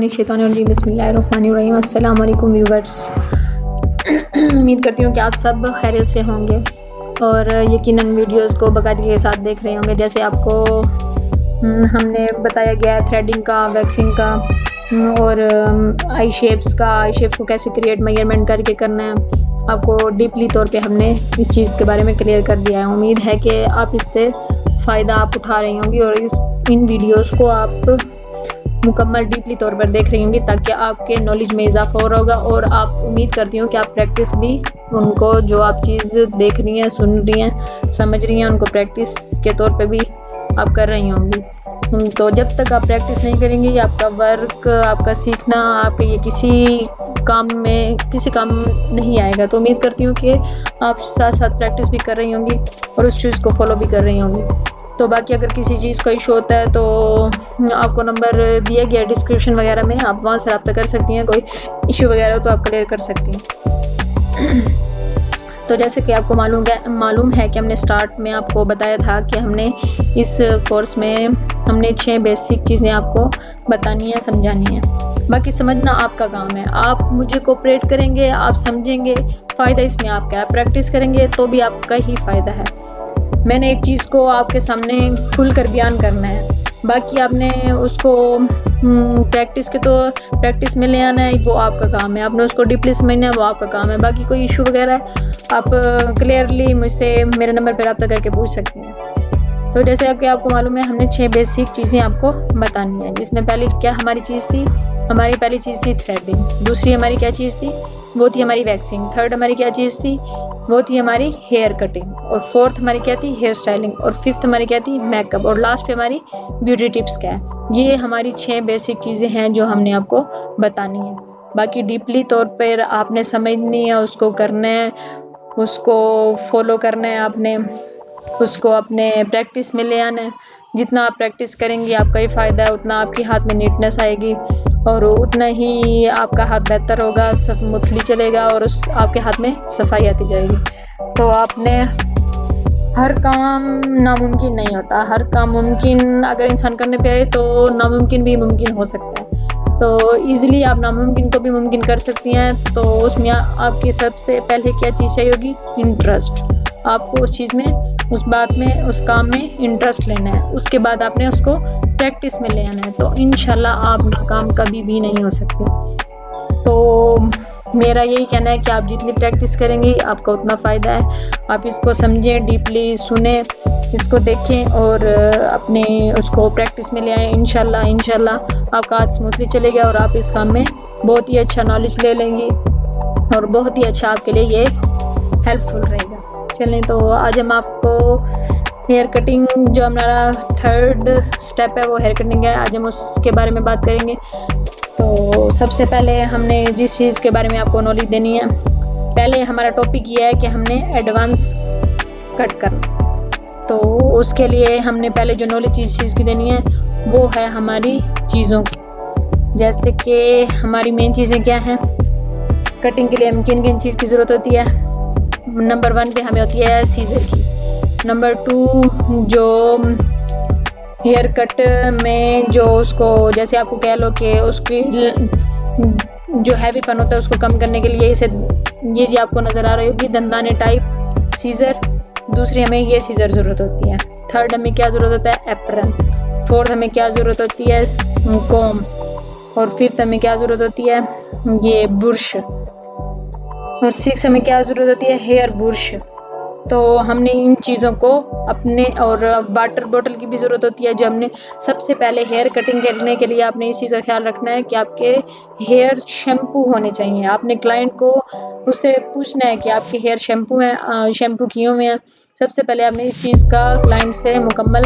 बिस्मिल्लाहिर्रहमानिर्रहीम। अस्सलाम वालेकुम व्यूवर्स। उम्मीद करती हूँ कि आप सब खैरियत से होंगे और यकीनन वीडियोस को बाकायदगी के साथ देख रहे होंगे। जैसे आपको हमने बताया गया है थ्रेडिंग का, वैक्सिंग का और आई शेप्स को कैसे क्रिएट मेजरमेंट करके करना है, आपको डीपली तौर पे हमने इस चीज़ के बारे में क्लियर कर दिया है। उम्मीद है कि आप इससे फ़ायदा आप उठा रही होंगी और इन वीडियोस को आप मुकम्मल डीपली तौर पर देख रही होंगी ताकि आपके नॉलेज में इजाफा हो रहा होगा और आप उम्मीद करती हूँ कि आप प्रैक्टिस भी उनको जो आप चीज़ देख रही हैं, सुन रही हैं, समझ रही हैं, उनको प्रैक्टिस के तौर पे भी आप कर रही होंगी। तो जब तक आप प्रैक्टिस नहीं करेंगी आपका वर्क, आपका सीखना आपके ये किसी काम नहीं आएगा। तो उम्मीद करती हूँ कि आप साथ साथ प्रैक्टिस भी कर रही होंगी और उस चीज़ को फॉलो भी कर रही होंगी। तो बाकी अगर किसी चीज़ का इशू होता है तो आपको नंबर दिया गया डिस्क्रिप्शन वगैरह में, आप वहाँ से रब्ता कर सकती हैं। कोई इशू वगैरह हो तो आप क्लियर कर सकती हैं। तो जैसे कि आपको मालूम है कि हमने स्टार्ट में आपको बताया था कि हमने इस कोर्स में हमने 6 बेसिक चीज़ें आपको बतानी है, समझानी है। बाकी समझना आपका काम है। आप मुझे कोऑपरेट करेंगे, आप समझेंगे, फ़ायदा इसमें आपका है। प्रैक्टिस करेंगे तो भी आपका ही फ़ायदा है। मैंने एक चीज़ को आपके सामने खुल कर बयान करना है, बाकी आपने उसको प्रैक्टिस में ले आना है, वो आपका काम है। आपने उसको डीपली समझना है, वो आपका काम है। बाकी कोई इशू वगैरह आप क्लियरली मुझसे मेरे नंबर पर रब्ता करके पूछ सकते हैं। तो जैसे कि आपको मालूम है हमने 6 बेसिक चीज़ें आपको बतानी है, जिसमें पहली क्या हमारी चीज़ थी, हमारी पहली चीज़ थी थ्रेडिंग। दूसरी हमारी क्या चीज़ थी, वो थी हमारी वैक्सिंग। थर्ड हमारी क्या चीज़ थी, वो थी हमारी हेयर कटिंग। और फोर्थ हमारी क्या थी, हेयर स्टाइलिंग। और फिफ्थ हमारी क्या थी, मेकअप। और लास्ट पे हमारी ब्यूटी टिप्स क्या है। ये हमारी 6 बेसिक चीज़ें हैं जो हमने आपको बतानी है। बाकी डीपली तौर पर आपने समझनी है, उसको करना है, उसको फॉलो करना है, आपने उसको अपने प्रैक्टिस में ले आना है। जितना आप प्रैक्टिस करेंगी आपका ही फ़ायदा है, उतना आपके हाथ में नीटनेस आएगी और उतना ही आपका हाथ बेहतर होगा, स्मूथली चलेगा और आपके हाथ में सफाई आती जाएगी। तो आपने हर काम नामुमकिन नहीं होता, हर काम मुमकिन अगर इंसान करने पे आए तो नामुमकिन भी मुमकिन हो सकता है। तो ईज़िली आप नामुमकिन को भी मुमकिन कर सकती हैं। तो उसमें आपकी सबसे पहले क्या चीज़ चाहिए होगी, इंटरेस्ट। आपको उस चीज़ में, उस बात में, उस काम में इंटरेस्ट लेना है। उसके बाद आपने उसको प्रैक्टिस में ले आना है। तो इंशाल्लाह आप नाकाम कभी भी नहीं हो सकते। तो मेरा यही कहना है कि आप जितनी प्रैक्टिस करेंगी आपका उतना फ़ायदा है। आप इसको समझें, डीपली सुने, इसको देखें और अपने उसको प्रैक्टिस में ले आएँ। इंशाल्लाह आपका हाथ स्मूथली चलेगा और आप इस काम में बहुत ही अच्छा नॉलेज ले लेंगी और बहुत ही अच्छा आपके लिए ये हेल्पफुल रहेगा। चलें तो आज हम आपको हेयर कटिंग, जो हमारा थर्ड स्टेप है वो हेयर कटिंग है, आज हम उसके बारे में बात करेंगे। तो सबसे पहले हमने जिस चीज़ के बारे में आपको नॉलेज देनी है, पहले हमारा टॉपिक ये है कि हमने एडवांस कट करना। तो उसके लिए हमने पहले जो नॉलेज जिस चीज़ की देनी है वो है हमारी चीज़ों की। जैसे कि हमारी मेन चीज़ें क्या हैं कटिंग के लिए, हम किन किन चीज़ की ज़रूरत होती है। नंबर 1 पे हमें होती है सीज़र की। नंबर 2 जो हेयर कट में जो उसको, जैसे आपको कह लो कि उसकी जो हैवीपन होता है उसको कम करने के लिए ये जो आपको नज़र आ रही होगी दंदाने टाइप सीज़र। दूसरी हमें ये सीज़र ज़रूरत होती है। थर्ड हमें क्या ज़रूरत होता है, एप्रन। फोर्थ हमें क्या ज़रूरत होती है, कॉम। और फिफ्थ हमें क्या ज़रूरत होती है, ये बुर्श। और 6 हमें क्या ज़रूरत होती है, हेयर बुर्श। तो हमने इन चीज़ों को अपने, और वाटर बोतल की भी ज़रूरत होती है। जो हमने सबसे पहले हेयर कटिंग करने के लिए आपने इस चीज़ का ख्याल रखना है कि आपके हेयर शैम्पू होने चाहिए। आपने क्लाइंट को उससे पूछना है कि आपके हेयर शैम्पू किए हुए हैं। सबसे पहले आपने इस चीज़ का क्लाइंट से मुकम्मल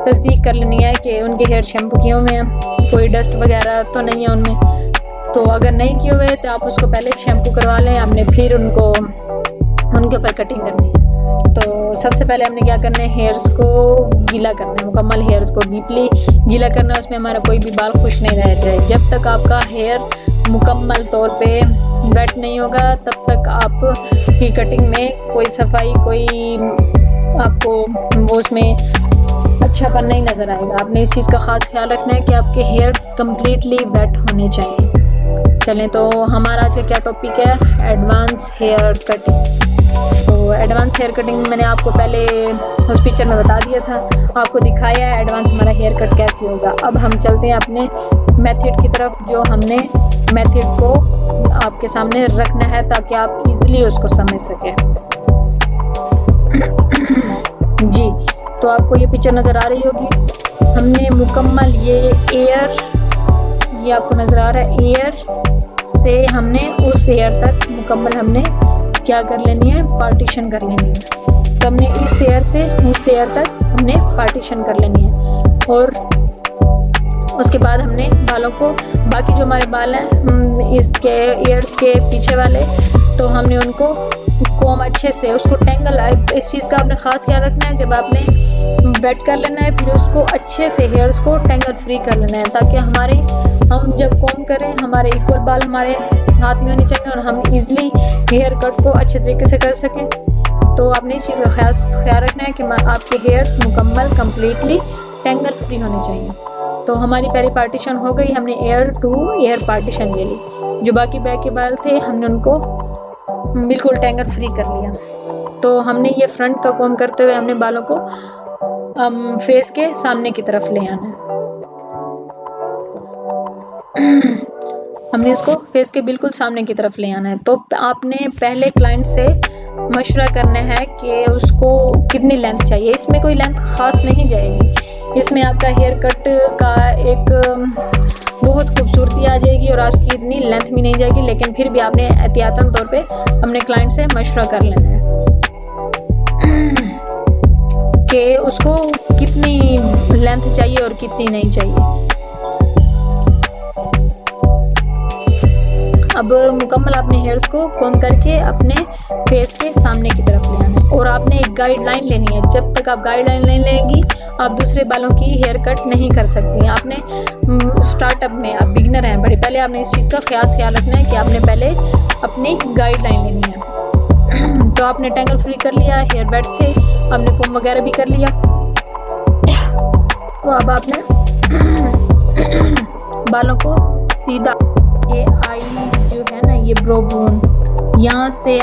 तस्दीक कर लेनी है कि उनके हेयर शैम्पू किए हुए हैं, कोई डस्ट वगैरह तो नहीं है उनमें। तो अगर नहीं किए हुए तो आप उसको पहले शैम्पू करवा लें, आपने फिर उनके ऊपर कटिंग करनी है। तो सबसे पहले हमने क्या करना है, हेयर्स को गीला करना है, मुकम्मल हेयर्स को डीपली गीला करना है। उसमें हमारा कोई भी बाल खुश नहीं रह जाए। जब तक आपका हेयर मुकम्मल तौर पे वेट नहीं होगा तब तक आपकी कटिंग में कोई सफाई, कोई आपको वो उसमें अच्छापन नहीं नज़र आएगा। आपने इस चीज़ का ख़ास ख्याल रखना है कि आपके हेयर्स कम्प्लीटली वेट होने चाहिए। चलें तो हमारा आज का क्या टॉपिक है, एडवांस हेयर कटिंग। तो एडवांस हेयर कटिंग मैंने आपको पहले उस पिक्चर में बता दिया था, आपको दिखाया है एडवांस हमारा हेयर कट कैसे होगा। अब हम चलते हैं अपने मेथड की तरफ, जो हमने मेथड को आपके सामने रखना है ताकि आप इजीली उसको समझ सकें। जी, तो आपको ये पिक्चर नज़र आ रही होगी। हमने मुकम्मल ये एयर, ये आपको नज़र आ रहा है, एयर से हमने उस एयर तक मुकम्मल हमने क्या कर लेनी है, पार्टीशन कर लेनी है। तो हमने इस एयर से उस एयर तक हमने पार्टीशन कर लेनी है। और उसके बाद हमने बालों को, बाकी जो हमारे बाल हैं इसके एयर्स के पीछे वाले, तो हमने उनको कोम अच्छे से उसको टेंगल, इस चीज़ का आपने ख़ास ख्याल रखना है। जब आपने वेट कर लेना है फिर उसको अच्छे से हेयर्स को टेंगल फ्री कर लेना है, ताकि हम जब कोम करें हमारे इक्वल बाल हमारे हाथ में होने चाहिए और हम इजीली हेयर कट को अच्छे तरीके से कर सकें। तो आपने इस चीज़ का ख्याल रखना है कि आपके हेयर्स मुकम्मल कम्प्लीटली टेंगल फ्री होने चाहिए। तो हमारी पहली पार्टीशन हो गई, हमने एयर टू एयर पार्टीशन ले ली। जो बाकी बैक के बाल थे हमने उनको बिल्कुल टेंगल फ्री कर लिया। तो हमने ये फ्रंट का कोम करते हुए हमने बालों को फेस के सामने की तरफ ले आना है। हमने इसको फेस के बिल्कुल सामने की तरफ ले आना है। तो आपने पहले क्लाइंट से मशवरा करना है कि उसको कितनी लेंथ चाहिए। इसमें कोई लेंथ ख़ास नहीं जाएगी, इसमें आपका हेयर कट का एक बहुत खूबसूरती आ जाएगी और आपकी इतनी लेंथ भी नहीं जाएगी, लेकिन फिर भी आपने एहतियातन तौर पे अपने क्लाइंट से मशवरा कर लेना है कि उसको कितनी लेंथ चाहिए और कितनी नहीं चाहिए। अब मुकम्मल अपने हेयर्स को कोम करके अपने फेस के सामने की तरफ ले आना है और आपने एक गाइडलाइन लेनी है। जब तक आप गाइडलाइन नहीं लेंगी आप दूसरे बालों की हेयर कट नहीं कर सकती। आपने स्टार्टअप में, आप बिगनर हैं बड़े, पहले आपने इस चीज़ का ख्याल रखना है कि आपने पहले अपनी गाइडलाइन लेनी है। तो आपने टेंगल फ्री कर लिया, हेयर वेट थे, आपने कोम वगैरह भी कर लिया। तो अब आपने बालों को सीधा, ये आई जो है ना, ये ब्रो बोन, यहाँ से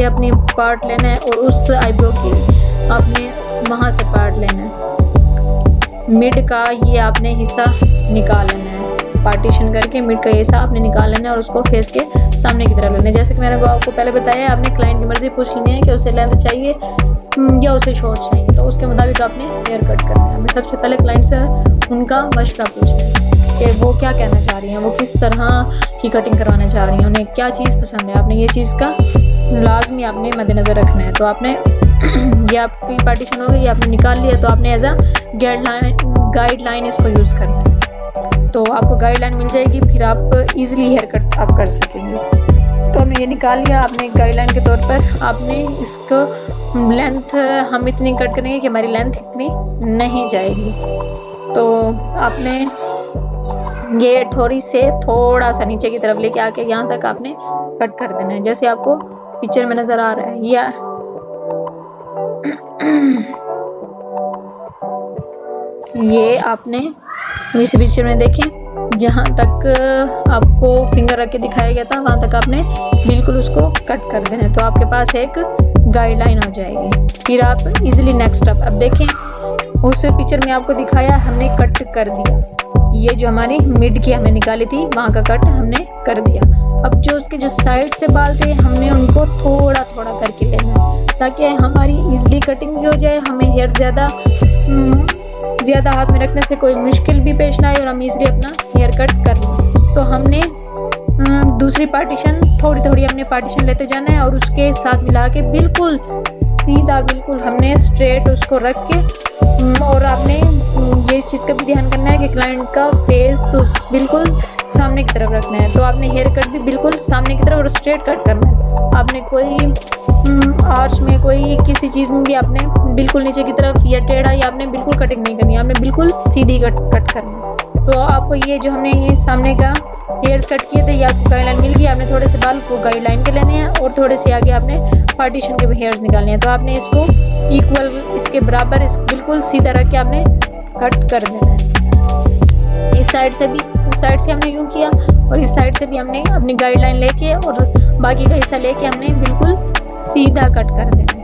अपने पार्ट लेना है और उस आईब्रो की आपने वहाँ से पार्ट लेना है। मिड का ये आपने हिस्सा निकाल लेना है, पार्टीशन करके मिड का हिस्सा आपने निकाल लेना है और उसको फेस के सामने की तरफ लेना है। जैसे कि मैंने आपको पहले बताया, आपने क्लाइंट की मर्जी पूछ लेनी है कि उसे लेंथ चाहिए या उसे शॉर्ट चाहिए, तो उसके मुताबिक आपने हेयर कट करना है। हमें सबसे पहले क्लाइंट से उनका मशवरा पूछना है कि वो क्या कहना चाह रही हैं, वो किस तरह की कटिंग करवाना चाह रही हैं, उन्हें क्या चीज़ पसंद है। आपने ये चीज़ का लाजमी आपने मद्देनज़र रखना है। तो आपने ये आपकी पार्टीशन हो गई, आपने निकाल लिया, तो आपने एज अ गाइडलाइन इसको यूज़ करना है। तो आपको गाइडलाइन मिल जाएगी, फिर आप इजीली हेयर कट आप कर सकेंगे। तो हमने ये निकाल लिया, आपने गाइडलाइन के तौर पर आपने इसको लेंथ हम इतनी कट करेंगे कि हमारी लेंथ इतनी नहीं जाएगी। तो आपने ये ठोड़ी से थोड़ा सा नीचे की तरफ लेके आके यहाँ तक आपने कट कर देना है, जैसे आपको पिक्चर में नज़र आ रहा है। या ये आपने इस पिक्चर में देखें, जहाँ तक आपको फिंगर रख के दिखाया गया था वहाँ तक आपने बिल्कुल उसको कट कर देना है। तो आपके पास एक गाइडलाइन हो जाएगी, फिर आप इजीली नेक्स्ट स्टेप। अब देखें, उस पिक्चर में आपको दिखाया हमने कट कर दिया, ये जो हमारी मिड की हमने निकाली थी वहाँ का कट हमने कर दिया। अब जो उसके जो साइड से बाल थे हमने उनको थोड़ा थोड़ा करके लेना है ताकि हमारी इजीली कटिंग भी हो जाए, हमें हेयर ज़्यादा हाथ में रखने से कोई मुश्किल भी पेश ना आए और हम इजीली अपना हेयर कट कर लें। तो हमने दूसरी पार्टीशन थोड़ी थोड़ी हमने पार्टीशन लेते जाना है और उसके साथ मिला के बिल्कुल सीधा, बिल्कुल हमने स्ट्रेट उसको रख के, और आपने ये चीज़ का भी ध्यान करना है कि क्लाइंट का फेस बिल्कुल सामने की तरफ रखना है। तो आपने हेयर कट भी बिल्कुल सामने की तरफ और स्ट्रेट कट करना है। आपने कोई आर्च में, कोई किसी चीज़ में भी आपने बिल्कुल नीचे की तरफ या टेढ़ा या आपने बिल्कुल कटिंग नहीं करनी है, आपने बिल्कुल सीधी कट करनी है। तो आपको ये जो हमने ये सामने का हेयर्स कट किए थे, ये आपको गाइडलाइन मिल गई। आपने थोड़े से बाल को गाइडलाइन के लेने हैं और थोड़े से आगे आपने पार्टीशन के हेयर्स निकालने हैं। तो आपने इसको इक्वल, इसके बराबर, इसको बिल्कुल सीधा रख के आपने कट कर देना है। इस साइड से भी, उस साइड से हमने यूँ किया और इस साइड से भी हमने अपनी गाइडलाइन लेके और बाकी का हिस्सा लेके हमने बिल्कुल सीधा कट कर देना है।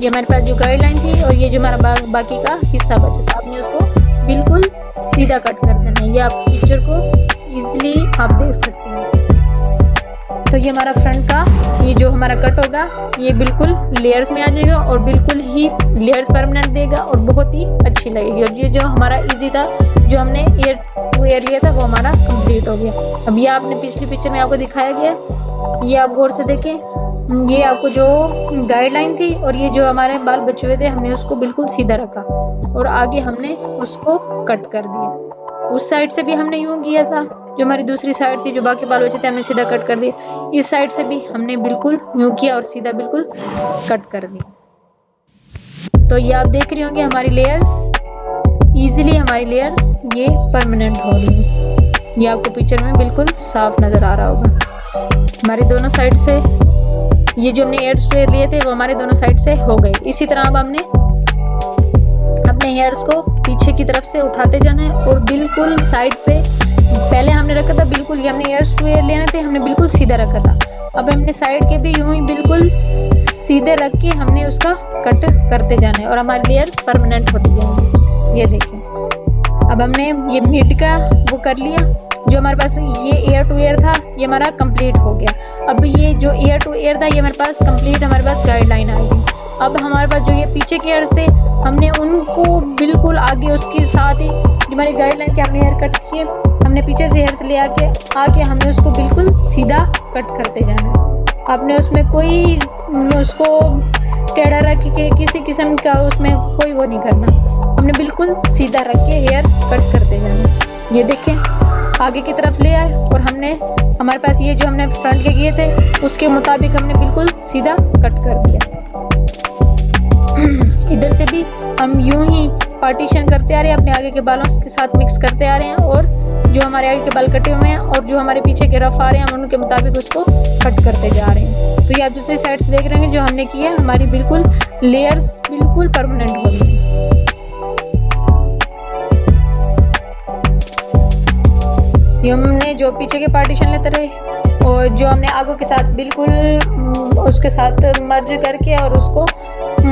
ये हमारे पास जो गाइडलाइन थी और ये जो हमारा बाकी का हिस्सा बचा था, आपने उसको बिल्कुल सीधा कट कर देना है। ये आप पिक्चर को इजीली आप देख सकते हैं। तो ये हमारा फ्रंट का ये जो हमारा कट होगा ये बिल्कुल लेयर्स में आ जाएगा और बिल्कुल ही लेयर्स परमानेंट देगा और बहुत ही अच्छी लगेगी। और ये जो हमारा इजी था, जो हमने ईयर टू ईयर लिया था, वो हमारा कंप्लीट हो गया। अब ये आपने पिछली पिक्चर में आपको दिखाया गया, ये आप गौर से देखें। ये आपको जो गाइडलाइन थी और ये जो हमारे बाल बचे हुए थे, हमने उसको बिल्कुल सीधा रखा और आगे हमने उसको कट कर दिया। उस साइड से भी हमने यूं किया था, जो हमारी दूसरी साइड थी, जो बाकी बाल बचे थे, हमने सीधा कट कर दिया। इस साइड से भी हमने बिल्कुल यूं किया और सीधा बिल्कुल कट कर दिया। तो ये आप देख रहे होंगे हमारी लेयर्स, इजीली हमारी लेयर्स ये परमानेंट हो रही है। ये आपको पिक्चर में बिल्कुल साफ नजर आ रहा होगा। हमारी दोनों साइड से ये जो हमने हेयर्स टू हेयर लिए थे वो हमारे दोनों साइड से हो गए। इसी तरह अब हमने अपने हेयर्स को पीछे की तरफ से उठाते जाना है और बिल्कुल साइड पे, पहले हमने रखा था बिल्कुल, ये हमने हेयर्स टू हेयर लेने थे, हमने बिल्कुल सीधा रखा था। अब हमने साइड के भी यूं ही बिल्कुल सीधे रख के हमने उसका कट करते जाना है और हमारी लेयर परमानेंट होती जाएंगी। ये देखें, अब हमने ये मिड का वो कर लिया। जो हमारे पास ये ईयर टू ईयर था, ये हमारा कंप्लीट हो गया। अब ये जो ईयर टू ईयर था, ये हमारे पास कंप्लीट, हमारे पास गाइडलाइन आएगी। अब हमारे पास जो ये पीछे के हेयर्स थे, हमने उनको बिल्कुल आगे उसके साथ ही जो हमारी गाइडलाइन के हमने हेयर कट किए, हमने पीछे से हेयर्स ले आके हमने उसको बिल्कुल सीधा कट करते जाना है। आपने उसमें कोई उसको टेढ़ा रख के किसी किस्म का उसमें कोई वो नहीं करना, हमने बिल्कुल सीधा रख के हेयर कट करते जाना। ये देखें, आगे की तरफ ले आए और हमने हमारे पास ये जो हमने फ्रंट के किए थे उसके मुताबिक हमने बिल्कुल सीधा कट कर दिया। इधर से भी हम यूं ही पार्टीशन करते आ रहे हैं, अपने आगे के बालों के साथ मिक्स करते आ रहे हैं और जो हमारे आगे के बाल कटे हुए हैं और जो हमारे पीछे के रफ आ रहे हैं, हम उनके मुताबिक उसको कट करते जा रहे हैं। तो ये आप दूसरी साइड से देख रहे हैं, जो हमने किया हमारी बिल्कुल लेयर्स बिल्कुल परमानेंट हो गई। ये हमने जो पीछे के पार्टीशन लेते रहे और जो हमने आगों के साथ बिल्कुल उसके साथ मर्ज करके और उसको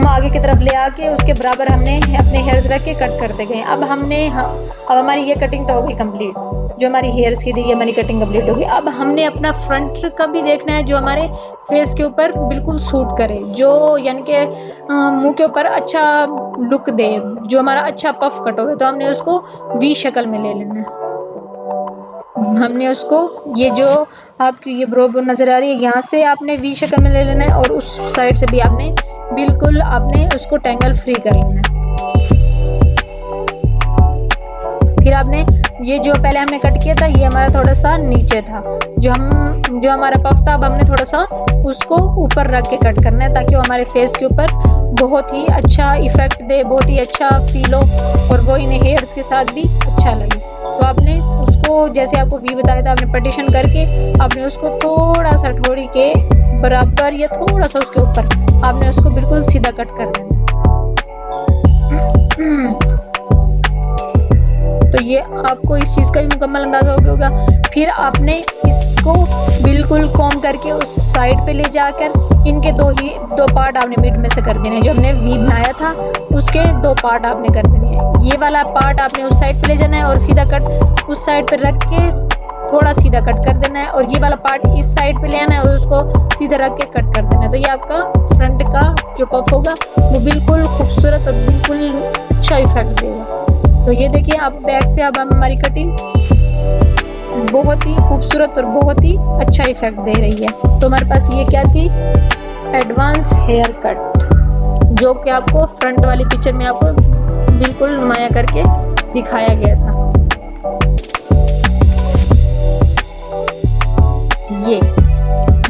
आगे की तरफ ले आके उसके बराबर हमने अपने हेयर्स रख के कट करते गए। अब हमारी ये कटिंग तो हो गई कंप्लीट, जो हमारी हेयर्स की थी ये हमारी कटिंग कंप्लीट हो गई। अब हमने अपना फ्रंट का भी देखना है, जो हमारे फेस के ऊपर बिल्कुल सूट करे, जो यानी कि मुंह के ऊपर अच्छा लुक दे, जो हमारा अच्छा पफ कट हो। तो हमने उसको वी शक्ल में ले लेना है। हमने उसको, ये जो आपकी ये ब्रो नजर आ रही है, यहाँ से आपने वी शक्ल में ले लेना है और उस साइड से भी आपने बिल्कुल आपने उसको टैंगल फ्री कर लेना है। फिर आपने ये जो पहले हमने कट किया था, ये हमारा थोड़ा सा नीचे था, जो हमारा पफ था, अब हमने थोड़ा सा उसको ऊपर रख के कट करना है ताकि वो हमारे फेस के ऊपर बहुत ही अच्छा इफेक्ट दे, बहुत ही अच्छा फील हो और वो इन हेयर्स के साथ भी अच्छा लगे। तो आपने उसको, जैसे आपको वी बताया था, आपने पार्टीशन करके आपने उसको थोड़ा सा ठोड़ी के बराबर या थोड़ा सा उसके ऊपर आपने उसको बिल्कुल सीधा कट कर देना। तो ये आपको इस चीज़ का भी मुकम्मल अंदाजा हो गया होगा। फिर आपने इसको बिल्कुल कॉम करके उस साइड पे ले जाकर इनके दो पार्ट आपने मिड में से कर देने हैं। जो हमने वी बनाया था उसके दो पार्ट आपने कर देने हैं। ये वाला पार्ट आपने उस साइड पे ले जाना है और सीधा कट उस साइड पे रख के थोड़ा सीधा कट कर देना है और ये वाला पार्ट इस साइड पे ले आना है और उसको सीधा रख के कट कर देना है। तो ये आपका फ्रंट का जो पफ होगा वो बिल्कुल खूबसूरत और बिल्कुल अच्छा इफेक्ट देगा। तो ये देखिए, आप बैक से अब हमारी कटिंग बहुत ही खूबसूरत और बहुत ही अच्छा इफेक्ट दे रही है। तो हमारे पास ये क्या थी, एडवांस हेयर कट, जो कि आपको फ्रंट वाली पिक्चर में आपको बिल्कुल नुमाया करके दिखाया गया था।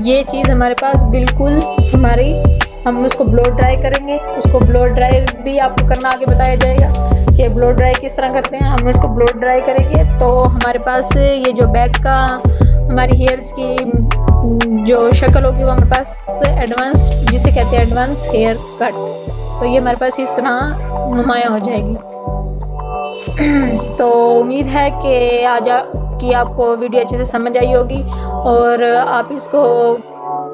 ये चीज़ हमारे पास बिल्कुल हम उसको ब्लो ड्राई करेंगे। उसको ब्लो ड्राई भी आपको करना आगे बताया जाएगा कि ब्लो ड्राई किस तरह करते हैं। हम इसको ब्लो ड्राई करेंगे तो हमारे पास ये जो बैक का हमारी हेयर्स की जो शक्ल होगी वो हमारे पास एडवांस, जिसे कहते हैं एडवांस हेयर कट, तो ये हमारे पास इस तरह नुमायाँ हो जाएगी। तो उम्मीद है कि आपको वीडियो अच्छे से समझ आई होगी और आप इसको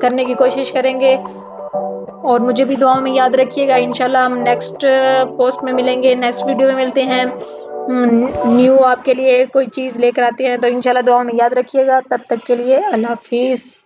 करने की कोशिश करेंगे और मुझे भी दुआओं में याद रखिएगा। इंशाल्लाह हम नेक्स्ट पोस्ट में मिलेंगे, नेक्स्ट वीडियो में मिलते हैं, न्यू आपके लिए कोई चीज़ लेकर आते हैं। तो इंशाल्लाह दुआओं में याद रखिएगा। तब तक के लिए अल्लाह हाफिज़।